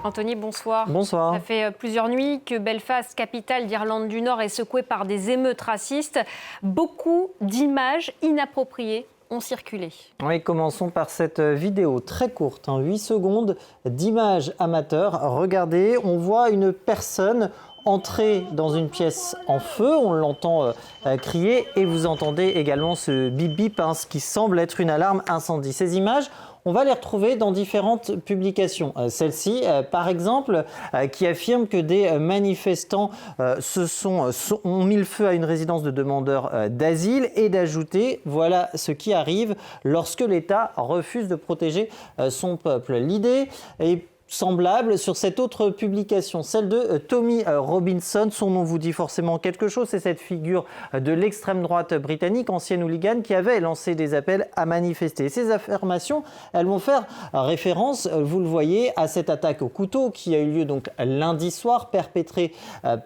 Anthony, bonsoir. Bonsoir. Ça fait plusieurs nuits que Belfast, capitale d'Irlande du Nord, est secouée par des émeutes racistes. Beaucoup d'images inappropriées ont circulé. Oui, commençons par cette vidéo très courte, 8 secondes d'images amateurs. Regardez, on voit une personne entrer dans une pièce en feu, on l'entend crier et vous entendez également ce bip bip, ce qui semble être une alarme incendie. Ces images, on va les retrouver dans différentes publications. Celle-ci, par exemple, qui affirme que des manifestants ont mis le feu à une résidence de demandeurs d'asile et d'ajouter « Voilà ce qui arrive lorsque l'État refuse de protéger son peuple ». L'idée est semblable sur cette autre publication, celle de Tommy Robinson. Son nom vous dit forcément quelque chose, c'est cette figure de l'extrême droite britannique, ancienne hooligan, qui avait lancé des appels à manifester. Ces affirmations, elles vont faire référence, vous le voyez, à cette attaque au couteau qui a eu lieu donc lundi soir, perpétrée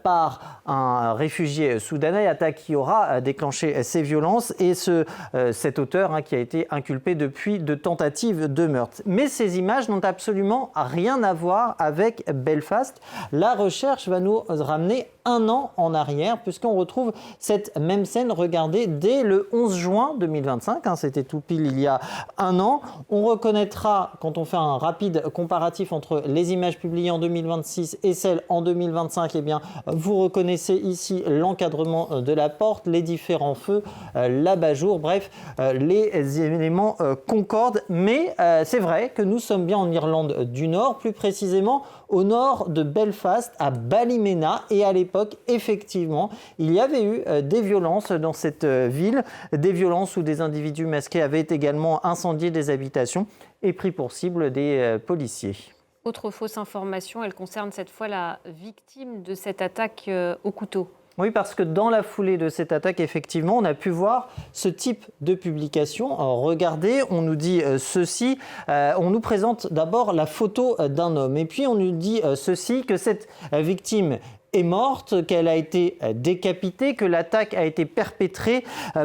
par un réfugié soudanais, attaque qui aura déclenché ces violences et cet auteur qui a été inculpé depuis de tentatives de meurtre. Mais ces images n'ont absolument rien à voir avec Belfast. La recherche va nous ramener un an en arrière, puisqu'on retrouve cette même scène, regardez, dès le 11 juin 2025, c'était tout pile il y a un an. On reconnaîtra, quand on fait un rapide comparatif entre les images publiées en 2026 et celles en 2025, eh bien, vous reconnaissez ici l'encadrement de la porte, les différents feux, l'abat-jour, bref, les éléments concordent. Mais c'est vrai que nous sommes bien en Irlande du Nord, plus précisément au nord de Belfast, à Ballymena, et à l'époque, effectivement, il y avait eu des violences dans cette ville, des violences où des individus masqués avaient également incendié des habitations et pris pour cible des policiers. Autre fausse information, elle concerne cette fois la victime de cette attaque au couteau. Oui, parce que dans la foulée de cette attaque, effectivement, on a pu voir ce type de publication. Alors, regardez, on nous dit ceci, on nous présente d'abord la photo d'un homme, et puis on nous dit ceci, que cette victime est morte, qu'elle a été décapitée, que l'attaque a été perpétrée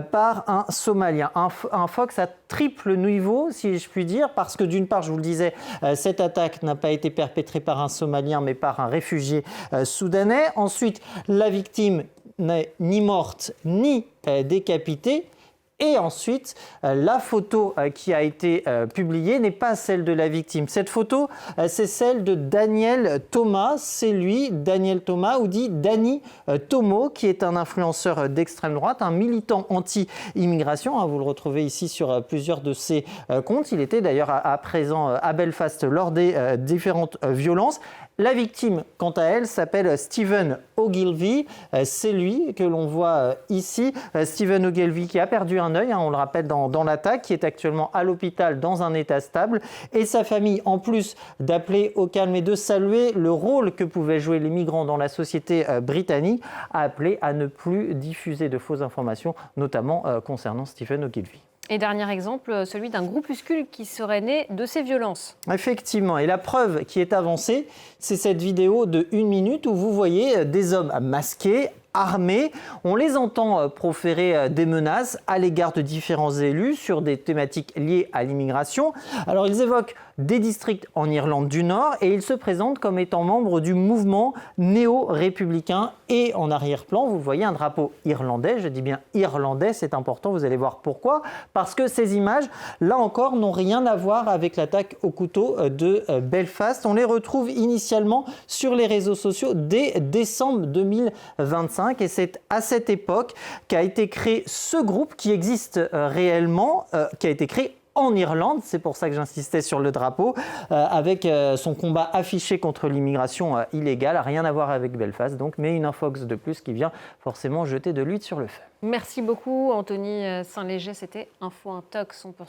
par un Somalien. Un Fox à triple niveau, si je puis dire, parce que d'une part, je vous le disais, cette attaque n'a pas été perpétrée par un Somalien, mais par un réfugié soudanais. Ensuite, la victime n'est ni morte, ni décapitée. Et ensuite, la photo qui a été publiée n'est pas celle de la victime. Cette photo, c'est celle de Daniel Thomas. C'est lui, Daniel Thomas, ou dit Danny Tomo, qui est un influenceur d'extrême droite, un militant anti-immigration. Vous le retrouvez ici sur plusieurs de ses comptes. Il était d'ailleurs à présent à Belfast lors des différentes violences. La victime, quant à elle, s'appelle Stephen Ogilvie. C'est lui que l'on voit ici. Stephen Ogilvie qui a perdu un œil, on le rappelle, dans l'attaque, qui est actuellement à l'hôpital dans un état stable. Et sa famille, en plus d'appeler au calme et de saluer le rôle que pouvaient jouer les migrants dans la société britannique, a appelé à ne plus diffuser de fausses informations, notamment concernant Stephen Ogilvie. Et dernier exemple, celui d'un groupuscule qui serait né de ces violences. Effectivement, et la preuve qui est avancée, c'est cette vidéo de 1 minute où vous voyez des hommes masqués, armés. On les entend proférer des menaces à l'égard de différents élus sur des thématiques liées à l'immigration. Alors ils évoquent des districts en Irlande du Nord et ils se présentent comme étant membres du mouvement néo-républicain. Et en arrière-plan, vous voyez un drapeau irlandais. Je dis bien irlandais, c'est important, vous allez voir pourquoi. Parce que ces images, là encore, n'ont rien à voir avec l'attaque au couteau de Belfast. On les retrouve initialement sur les réseaux sociaux dès décembre 2025. Et c'est à cette époque qu'a été créé ce groupe qui existe réellement, qui a été créé en Irlande, c'est pour ça que j'insistais sur le drapeau, avec son combat affiché contre l'immigration illégale, rien à voir avec Belfast, donc, mais une infox de plus qui vient forcément jeter de l'huile sur le feu. Merci beaucoup Anthony Saint-Léger, c'était Info Intox.